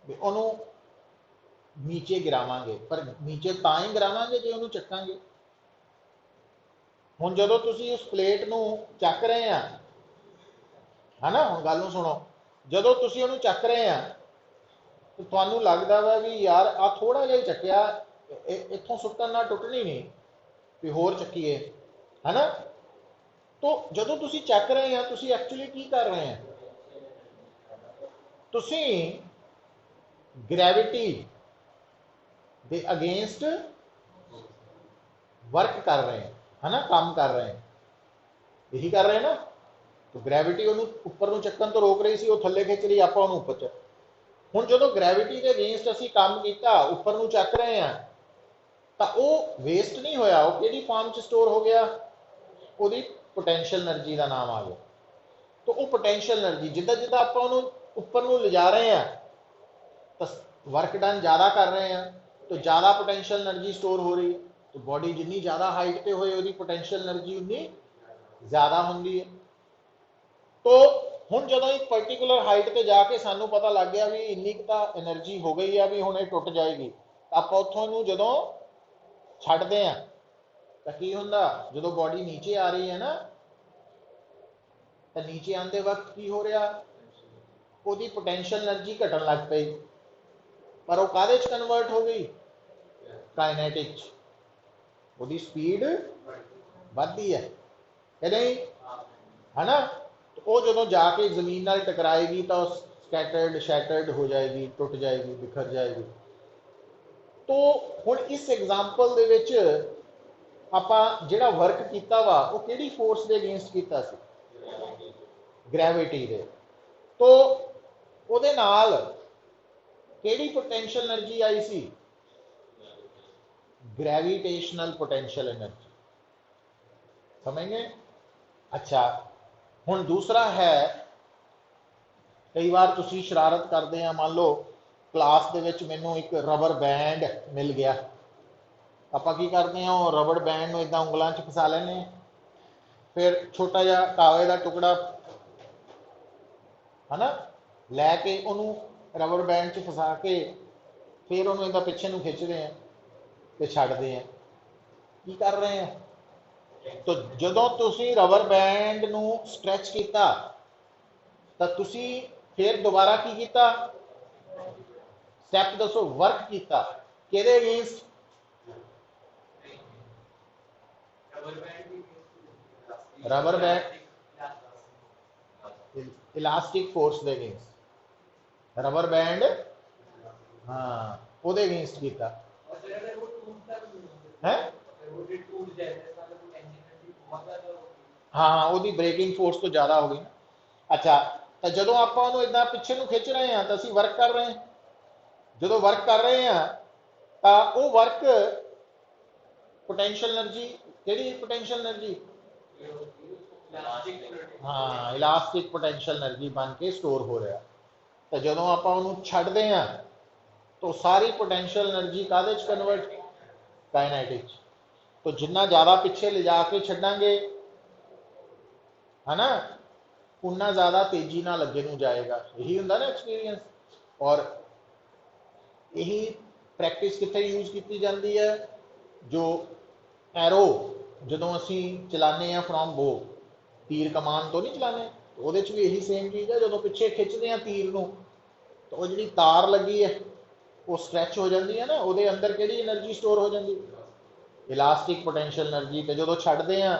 उन्होंने नीचे गिरावांगे, पर नीचे तां ही गिरावांगे जे उन्होंने चकांगे। हुण जदों तुसीं उस प्लेट नूं चक रहे हैं, है ना, हुण गल नूं सुणो, जदों तुसीं उहनूं चक रहे हैं तो तुहानूं लगदा वा भी यार आ थोड़ा जिहा ही चक्किया, इत्थों सुट्टण नाल टुटणी नहीं, भी होर चक्कीए, है ना। तो जदों तुसीं चक रहे हैं, तुसीं एक्चुअली की कर रहे हैं, तुसीं ग्रैविटी दे अगेंस्ट वर्क कर रहे हैं, है ना, काम कर रहे हैं, यही कर रहे हैं ना। तो ग्रैविटी उन्होंने उपर नूं चक्कण तो रोक रही सी, वो थल्ले खिंच रही, आपां उहनूं उपर च। हुण जदों ग्रैविटी के अगेंस्ट असीं काम कीता, उपर नूं चक रहे हैं, तो वो वेस्ट नहीं होया, वो किहड़ी फॉर्म च स्टोर हो गया, उहदी पोटेंशियल एनर्जी का नाम आ गया। तो वो पोटेंशियल एनर्जी जिद्दां जिद्दां आपां उहनूं उपर नूं लिजा रहे हैं, तो वर्क डन ज़्यादा कर रहे हैं, तो ज़्यादा पोटेंशियल एनर्जी स्टोर हो रही है। तो बॉडी जिन्नी ज़्यादा हाइट पर होए, उहदी पोटेंशियल एनर्जी उन्नी ज़्यादा होंदी है। तो हुण जदों एक पर्टिकुलर हाइट पर जाके सानू पता लग गया भी इन्नी तो एनर्जी हो गई है भी हुण ये टुट जाएगी, तो आपां उत्थों नूं जदों छड्डदे हैं तो की हुंदा, जदों बॉडी नीचे आ रही है ना, तो नीचे आंदे वक्त की हो रहा, उहदी पोटेंशियल एनर्जी घटन लग पई, पर वो काहदे च कन्वर्ट हो गई, काइनेटिक च, उहदी स्पीड वधदी है कि नहीं, है ना। तो वो जदों जाके जमीन नाल टकराएगी तो स्कैटर्ड शैटर्ड हो जाएगी, टुट जाएगी, बिखर जाएगी। तो हुण इस एग्जाम्पल दे विच आपां जिहड़ा वर्क कीता वा वो किहड़ी फोर्स दे अगेंस्ट कीता सी, ग्रैविटी दे। तो उहदे नाल किहड़ी पोटेंशियल एनर्जी आई सी, ग्रैविटेशनल पोटेंशियल एनर्जी, समझ गए। अच्छा हुण दूसरा है, कई बार तुसीं शरारत करते हैं, मान लो क्लास दे विच मैनूं एक रबर बैंड मिल गया, आपां की करते हैं, वो रबर बैंड नूं इदां उंगलां च फसा लैंदे हैं, फिर छोटा जिहा कागज़ का टुकड़ा, है ना, लैके उन्होंने रबर बैंड च फसा के फिर उन्होंने इदां पिछे नूं खिंचते हैं तो छड्डदे हैं, की कर रहे हैं। तो जदों तुसीं रबर बैंड नूं स्ट्रैच कीता तो तुसीं फिर दोबारा की कीता, स्टैप दसो, वर्क कीता किहदे against, rubber band elastic force दे अगेंस्ट, रबर बैंड हाँ उहदे अगेंस्ट कीता है, हाँ उहदी ब्रेकिंग फोर्स तो ज़्यादा हो गई ना। अच्छा तो जदों आपां उहनूं इदां पिछे नूं खिंच रहे हैं तो असीं वर्क कर रहे हैं, जदों वर्क कर रहे हैं तो वो वर्क पोटेंशियल एनर्जी, किहड़ी पोटेंशियल एनर्जी, हाँ इलास्टिक पोटेंशियल एनर्जी बन के स्टोर हो रहा। तो जदों आपां उहनूं छड्डदे हैं तो सारी पोटेंशियल एनर्जी काहदे च कन्वर्ट, काइनेटिक। तो जिन्ना ज़्यादा पिछे ले जाके छड्डांगे, है ना, उन्ना ज़्यादा तेजी नाल अगे नूं जाएगा, यही हुंदा ना एक्सपीरियंस। और यही प्रैक्टिस कित्थे यूज की जाती है, जो एरो जदों असीं चलाने हैं फ्रॉम बो, तीर कमान तो नहीं चलाने, तो वो भी यही सेम चीज़ है, जो पिछे खिंचते हैं तीर नूं तो वो जी तार लगी है वो स्ट्रैच हो जाती है ना, वो अंदर कि एनर्जी स्टोर हो जाती, इलास्टिक पोटेंशियल एनर्जी। तो जो छड्डते हैं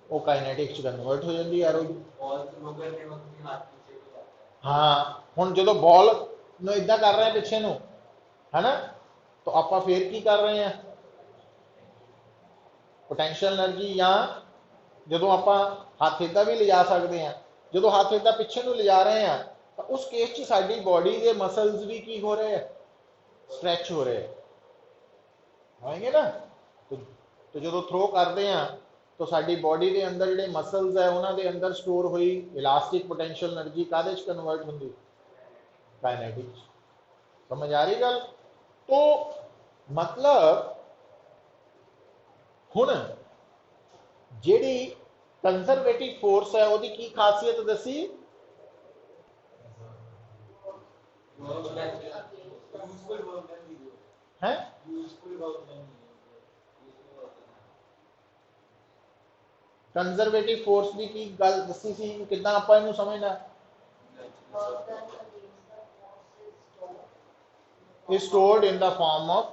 वो काइनेटिक च कन्वर्ट हो जाती है एरो। हाँ हुण जो बॉल ਨੂੰ इदा कर रहे हैं पिछे ਨੂੰ है ना, तो आप फिर की कर रहे हैं, पोटेंशियल एनर्जी, या जो आप हाथ इदा भी ले जा सकते हैं, जो हाथ इदा पिछे ਨੂੰ ले जा रहे हैं तो उस केस च साडी बॉडी के मसल्स भी की हो रहे हैं, स्ट्रैच हो रहे होएंगे ना। तो जो थ्रो करते हैं तो साडी बॉडी के अंदर जो मसल्स है उन्होंने अंदर स्टोर हुई इलास्टिक पोटेंशियल एनर्जी काहदे च कन्वर्ट होंगी, काइनेटिक। समझ आ रही गल। तो मतलब हुण जिहड़ी कंजरवेटिव फोर्स है उसकी की खासियत दसी है, कंजरवेटिव फोर्स की गल दसी सी किदां आपां इहनूं समझना, is stored in the form of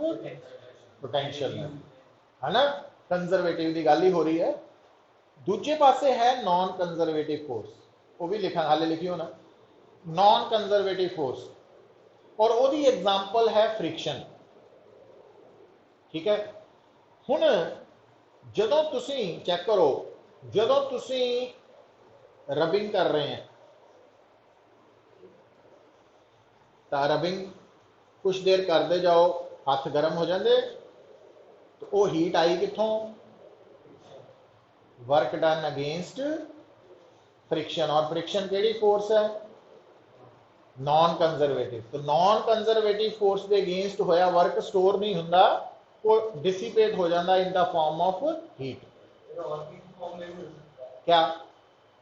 potential है ना, कंजरवेटिव की गल ही हो रही है। दूजे पासे है नॉन कंजरवेटिव फोर्स, वो भी लिखा हाले लिखियो ना, नॉन कंजरवेटिव फोर्स, और उसकी एग्जाम्पल है फ्रिक्शन। ठीक है, हुण जदों तुसी चेक करो, जदों तुसी रबिंग कर रहे हैं तो रबिंग कुछ देर करते जाओ, हाथ गर्म हो जाते, तो वो हीट आई कितों, वर्क डन अगेंस्ट फ्रिक्शन, और फ्रिक्शन केड़ी फोर्स है, नॉन कंजरवेटिव। तो नॉन कंजरवेटिव फोर्स के अगेंस्ट होया वर्क स्टोर नहीं हुंदा, वो डिसिपेट हो जाता in the form of heat. क्या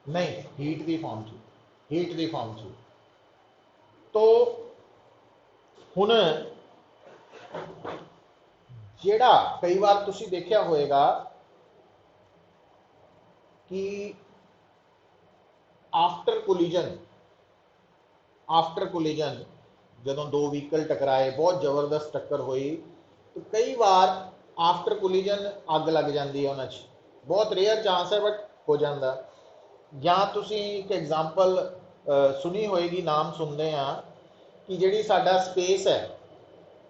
नहीं, हीट की फॉर्म च, हीट की फॉर्म च। तो हुण जेड़ा कई बार तुसी देखा होएगा कि आफ्टर कोलिजन जदों दो व्हीकल टकराए, बहुत जबरदस्त टक्कर हुई, तो कई बार आफ्टर कोलिजन अग लग जाती है उन्हां च, बहुत रेयर चांस है बट हो जाता। या तुसी एक एग्जाम्पल सुनी होएगी, नाम सुनते हैं कि जिहड़ी साडा स्पेस है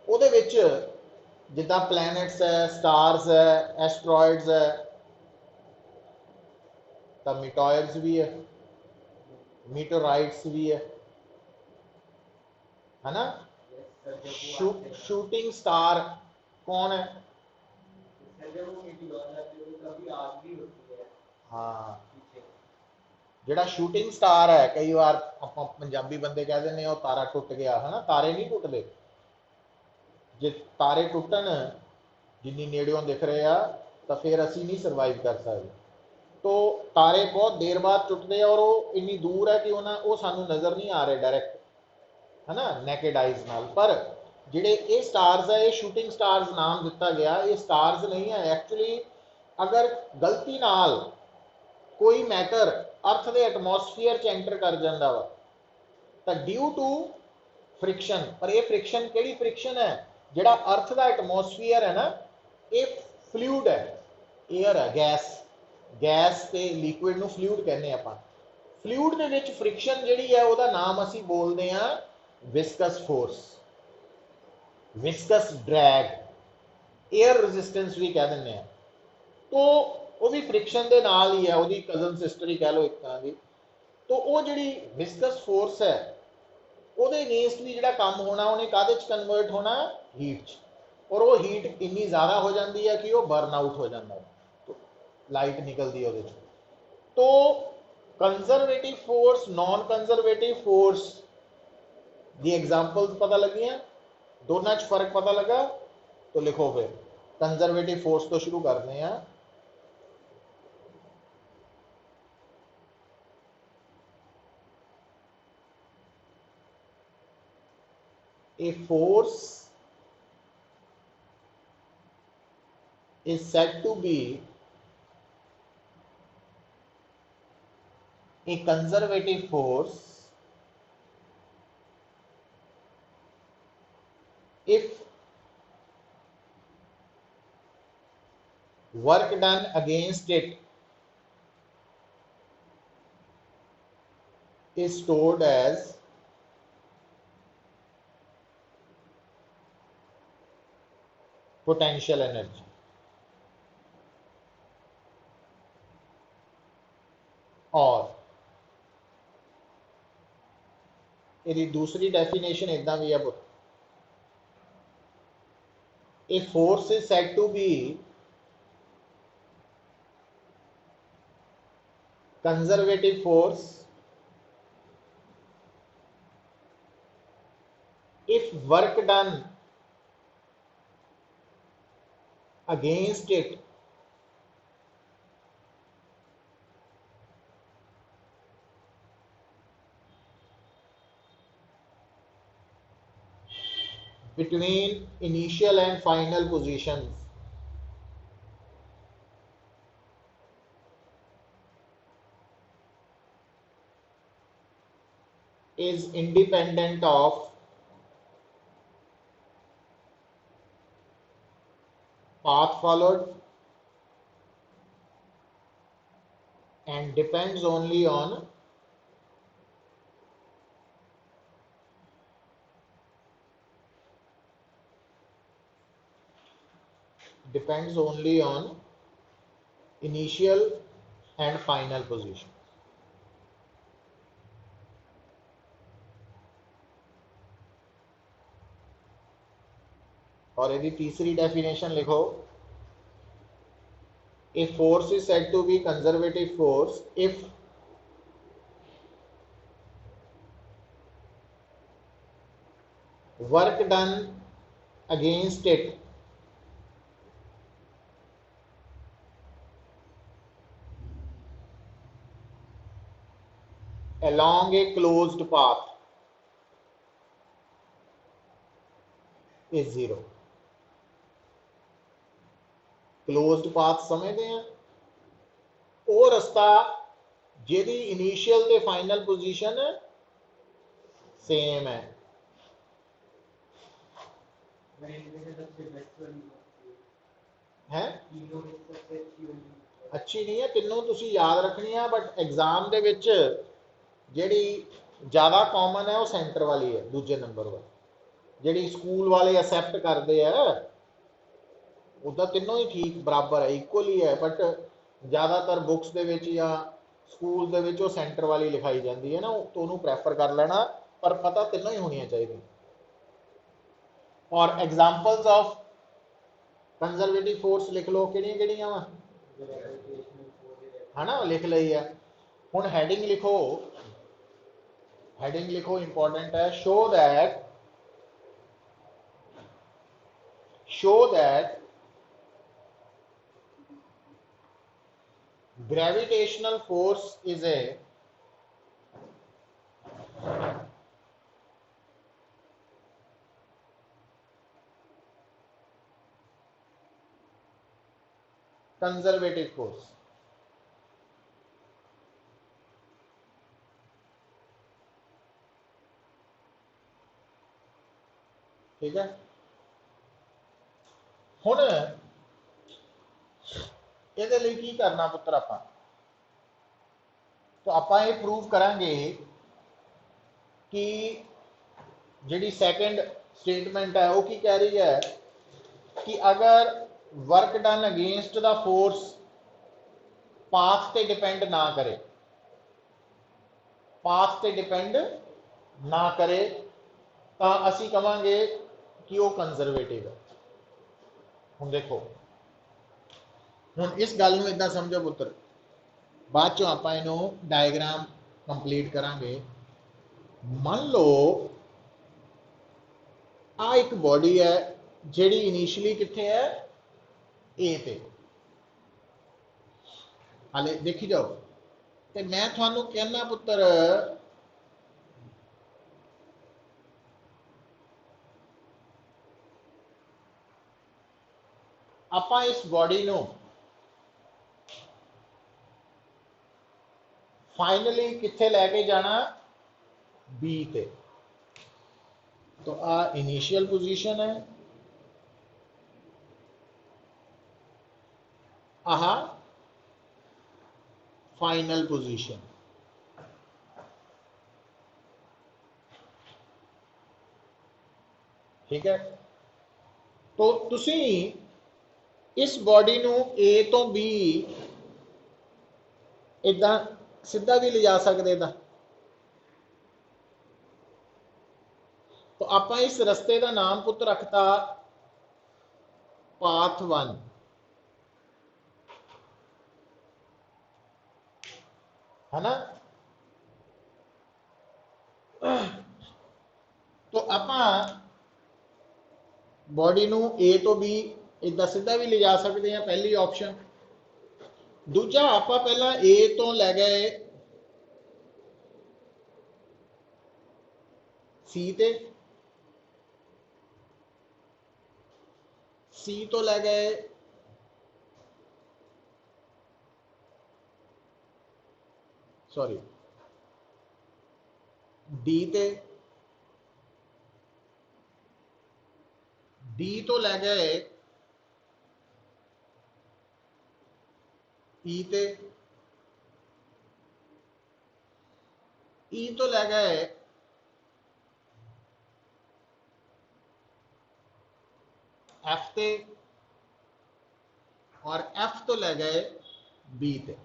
उहदे विच जिद्दां प्लैनेट्स है, स्टार्स है, एस्ट्रॉइड्स है, तो मीटॉइड्स भी है, मीटोराइट्स भी है ना। शूटिंग स्टार कौन है, हाँ जिहड़ा शूटिंग स्टार है, कई बार आपां पंजाबी बंदे कह देने वो तारा टुट गया है ना, तारे नहीं टुटते, जे तारे टुटन जिन्नी नेड़ियों दिख रहे हैं तो फिर असी नहीं सर्वाइव कर सकते। तो तारे बहुत देर बाद टुटते हैं और वो इन्नी दूर है कि वो सानू नज़र नहीं आ रहे डायरैक्ट, है ना, नैकेड आइज नाल। पर जिहड़े ये स्टार्स है, ये शूटिंग स्टार्स नाम दिता गया, ये स्टार्स नहीं है एक्चुअली। अगर गलती नाल कोई मैटर अर्थ के एटमोसफीयर च एंटर कर जाता वा तो ड्यू टू फ्रिक्शन, पर यह फ्रिक्शन केड़ी फ्रिक्शन है, जिहड़ा अर्थ का एटमोसफीयर है ना, ये फ्लूइड है, एयर है, गैस ते लिक्विड नूं फ्लूइड कहने आपां। फ्लूइड दे विच फ्रिक्शन जिहड़ी है उसदा नाम असीं बोलदे हां viscous force, viscous drag, air resistance भी कह दिंदे हां। तो वो भी फ्रिक्शन के नाल ही है, उसकी कजन सिस्टर ही कह लो एक तरह की। तो वो जिहड़ी विस्कस फोर्स है ਉਹਦੇ अगेंस्ट भी ਜਿਹੜਾ काम होना उन्हें काहदे च कन्वर्ट होना, हीट च, और वो हीट इन्नी ज़्यादा हो जाती है कि वो बर्न आउट हो जाता है, तो लाइट निकलती है वो। तो conservative force, non conservative force the examples पता लगी हैं, दोनों च फर्क पता लगा। तो लिखो फिर कंजरवेटिव फोर्स तो शुरू करते हैं। A force is said to be a conservative force if work done against it is stored as potential energy. और यदि दूसरी डेफिनेशन इदा भी है, a force is said to be conservative force if work done against it between initial and final positions is independent of path followed and depends only on initial and final position। और यदि तीसरी definition लिखो, a force is said to be conservative force if work done against it along a closed path is zero। Closed path समझते हैं, वो रास्ता जिहदी initial ते final position same है। हैं अच्छी नहीं है, तीनों तुसी याद रखनी है, बट एग्जाम दे विच जिहड़ी ज़्यादा कॉमन है वो सेंटर वाली है, दूजे नंबर वाली जिहड़ी स्कूल वाले एक्सैप्ट करते हैं उदा तीनों ही ठीक बराबर है, इक्वल ही है, बट ज़्यादातर बुक्स दे विच या स्कूल दे विच वो सेंटर वाली लिखाई जाती है ना, तो उन्होंने प्रैफर कर लेना, पर पता तीनों ही होनी चाहिए। और एग्जाम्पल्स ऑफ कंजरवेटिव फोर्स लिख लो, किहड़ियां वा है ना, लिख ली है। हुण हैडिंग लिखो इंपॉर्टेंट है, show that gravitational force is a conservative force। ठीक है, हुण इहदे लई की करना पुत्र, आपां तो आपां ये प्रूव करांगे कि जिहड़ी सेकंड स्टेटमेंट है वो की कह रही है कि अगर work done against the force path ते डिपेंड ना करे, पाथ ते डिपेंड ना करे, तो असी कहांगे कि वो कंजरवेटिव है। हुण देखो, हुण इस गल नूं इदां समझो पुत्र, बाद चों आपां इहनूं डायग्राम कंप्लीट करांगे। मान लो आ एक बॉडी है जिहड़ी इनिशियली कित्थे है, ए पे, हाले देखी जाओ, तो मैं तुहानूं कहना पुत्र आपां इस बॉडी नूं फाइनली कित्थे लैके जाना, बी ते। तो आ इनिशियल पोजीशन है, आह फाइनल पोजीशन। ठीक है, तो तुसी इस बॉडी नू ए तो बी इदा सीधा भी ले जा सकते था। तो आप इस रस्ते का नाम पुत रखता पाथ 1, है ना। तो आप बॉडी नू ए तो बी इदा सीधा भी ले जा सकते हैं, पहली ऑप्शन। दूजा आप पहला ए तो लै गए सी ते, सी तो लै गए सॉरी डी ते, डी तो लै गए ई ते, ई तो लै गए एफ ते, और एफ तो लै गए बी ते।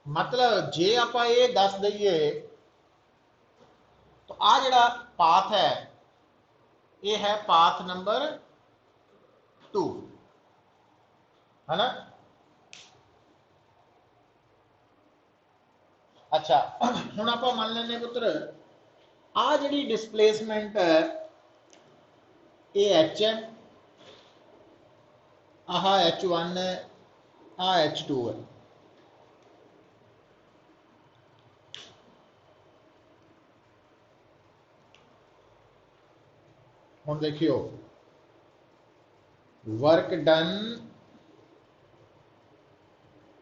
मतलब जे आप ये दस दईए तो आ जड़ा पाथ है ये है पाथ नंबर 2, है ना। अच्छा हुण आप मान लेने पुत्र आ जी डिस्प्लेसमेंट है ये एच है, आह H1 है, आ H2 है। हम देखियो work done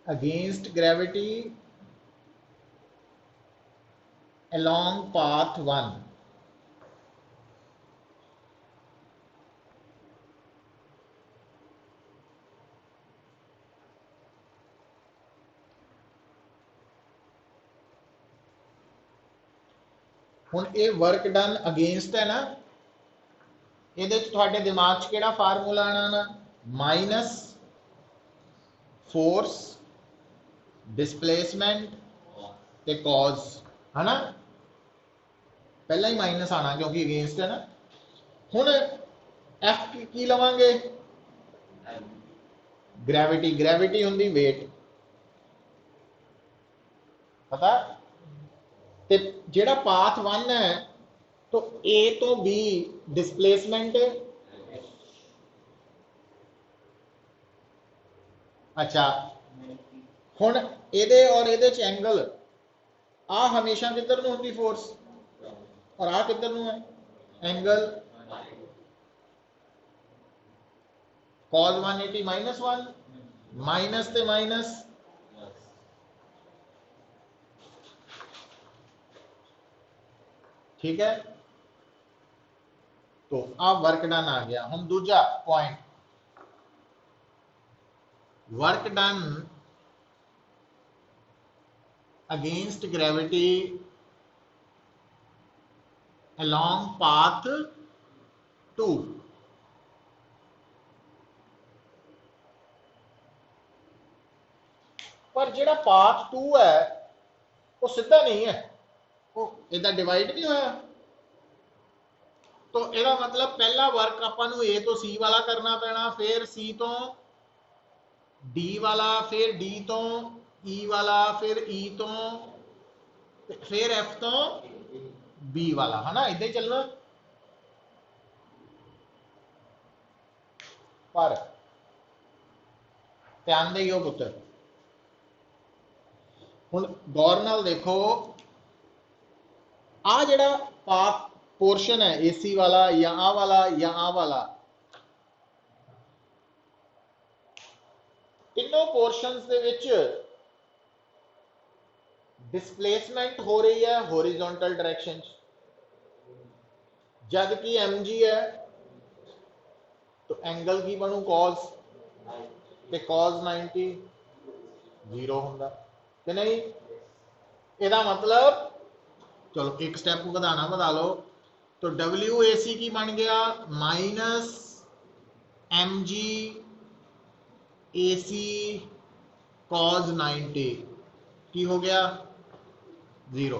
against gravity along path 1, हुण ये वर्क डन अगेंस्ट है ना, ये थोड़े दिमाग केड़ा फार्मूला आना ना, माइनस फोर्स डिस्प्लेसमेंट ते कॉज, है ना। पहला ही माइनस आना क्योंकि अगेंस्ट है ना। हुण एफ की लवांगे ग्रेविटी, ग्रेविटी होंगी वेट, पता। ते जेड़ा पाथ 1 है तो ए तो बी डिस्प्लेसमेंट, अच्छा हुण एदे और एदे च एंगल आ हमेशा किधर नूं होंदी फोर्स और आ किधर नूं है एंगल, cos 180 -1 माइनस ते माइनस, ठीक है। तो अब वर्क डन आ गया। हम दूजा point work done against gravity along path 2, पर जेड़ा पाथ 2 है वो सीधा नहीं है, वो इधर डिवाइड नहीं होया। तो यदा मतलब पहला वर्क अपन ए तो सी वाला करना पैना, फिर सी तो डी वाला, फिर डी तो ई वाला, फिर ई तो फिर एफ तो बी वाला, है ना। इदा ही चलना। पर ध्यान देओ पुत्र, हुण गौर नाल देखो आ जड़ा पाथ पोर्शन है एसी वाला या आ वाला या आ वाला, तीनों पोर्शंस दे विच डिस्प्लेसमेंट हो रही है हॉरिजॉन्टल डायरेक्शन, जब कि एम जी है तो एंगल की बनू कॉस, ते कॉस 90 जीरो होंदा कि नहीं। ਇਹਦਾ मतलब चलो एक स्टेप ਵਧਾਣਾ ਵਧਾ लो तो WAC की बन गया माइनस MG AC cos 90 की हो गया 0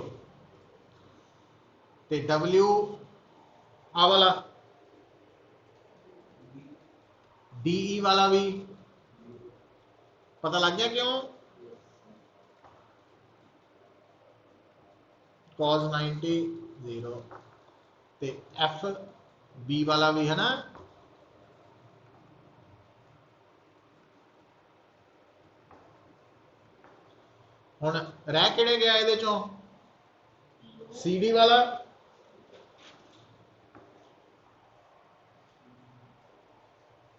ते W आ वाला DE वाला भी पता लग गया क्यों cos 90 0 ते एफ बी वाला भी है ना हुण रह किहड़े गया इहदे चों CD वाला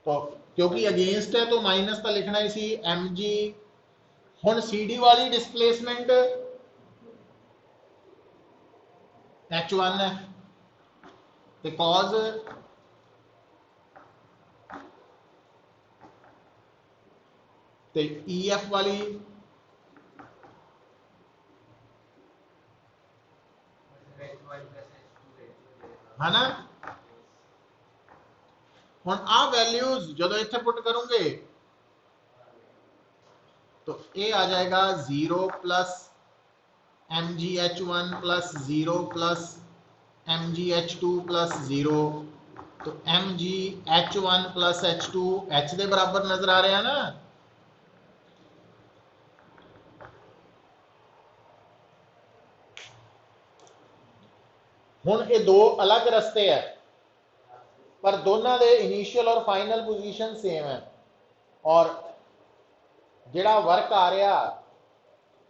तो क्योंकि अगेंस्ट है तो माइनस तो लिखना ही सी MG हुण CD वाली डिस्प्लेसमेंट H1 है ते cos ते EF वाली है ना हुण आ वैल्यूज जदों इत्थे पुट करूंगे तो ये आ जाएगा 0 plus MgH1 plus 0 plus MgH2 plus 0 तो MgH1 प्लस H2 H के बराबर नजर आ रहा है ना हुण ये दो अलग रस्ते है पर दोनों के इनिशियल और फाइनल पोजीशन सेम है और जिहड़ा वर्क आ रहा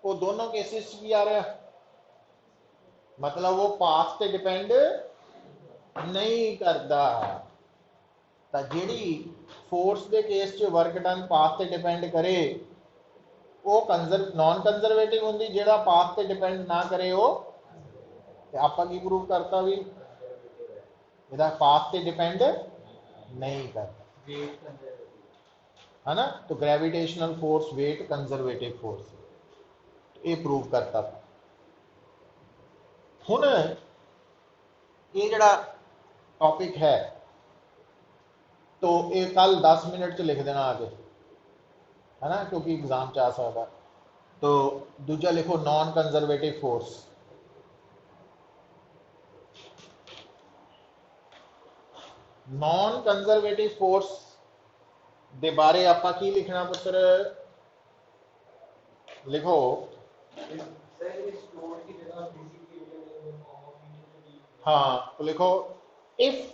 वो दोनों केसिस भी आ रहा मतलब वो पाथ से डिपेंड नहीं करता तो जिहड़ी फोर्स के केस च वर्क डन पाथ से डिपेंड करे वो नॉन कंजरवेटिव होंगी जिहड़ा पाथ से डिपेंड ना करे वो आपां की प्रूव करता भी ਇਹਦਾ पाथ से डिपेंड नहीं करता है ना तो gravitational force weight conservative force ये प्रूव करता हुण ये जड़ा टॉपिक है तो ये कल 10 मिनट च लिख देना आगे है ना क्योंकि एग्जाम च आ सकता तो दूजा लिखो non conservative force non conservative force दे बारे आपां की लिखना पुत्र लिखो हाँ तो लिखो if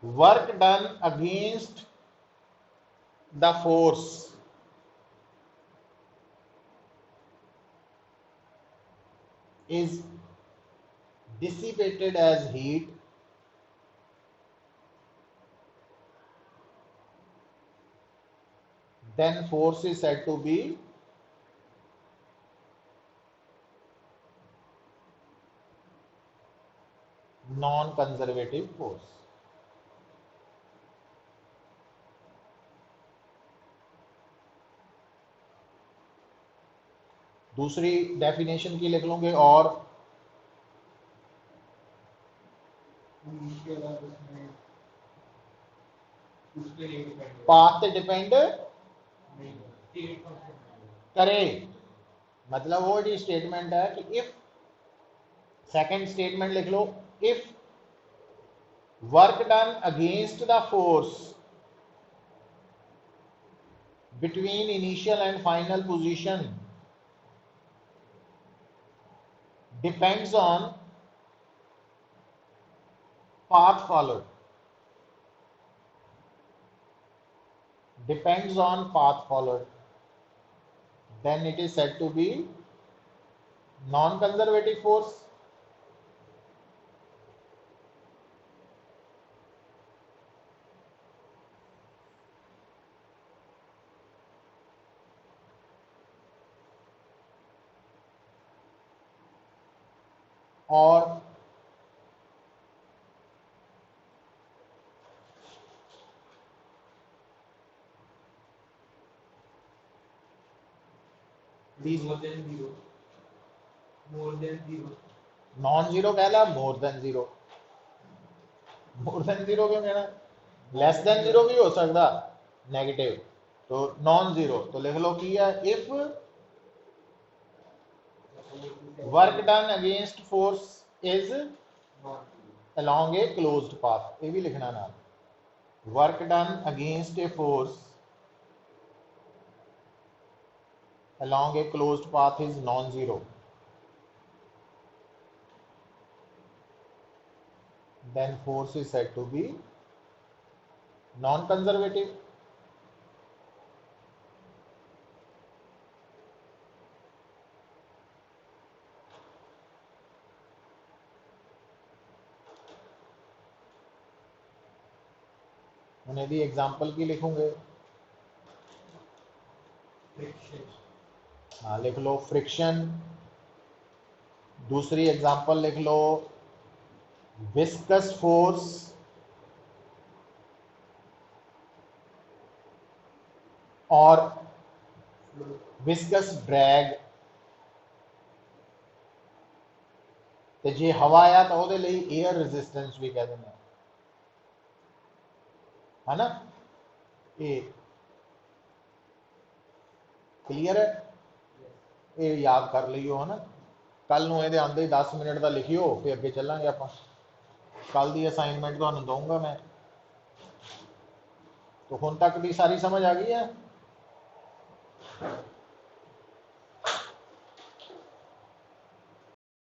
work done against the force is dissipated as heat then force is said to be non-conservative force दूसरी डेफिनेशन की लिख लूंगे और पाथ पे डिपेंड करे मतलब वो जी स्टेटमेंट है कि इफ सेकंड स्टेटमेंट लिख लो if work done against the force between initial and final position depends on path followed then it is said to be non-conservative force और नॉन जीरो कह ला, more than zero. More than zero क्यों कहना, less than zero भी हो सकता, negative. तो non zero तो लिख लो की है, if work done against force is along a closed path, ये भी लिखना ना, work done against a force along a closed path is non-zero, then force is said to be non-conservative। उन्हें भी एग्जाम्पल की लिखूंगे, हाँ लिख लो फ्रिक्शन। दूसरी एग्जाम्पल लिख लो विस्कस फोर्स और विस्कस ड्रैग। तो जे हवा आ तो वो एयर रेजिस्टेंस भी कह देना है ना, ये क्लीयर है, ये याद कर लियो है ना। कल नूं ये आंदे ही 10 मिनट का लिखियो, फिर अगे चलांगे आप। कल की असाइनमेंट तुहानूं दूंगा मैं। तो हुण तक की सारी समझ आ गई है।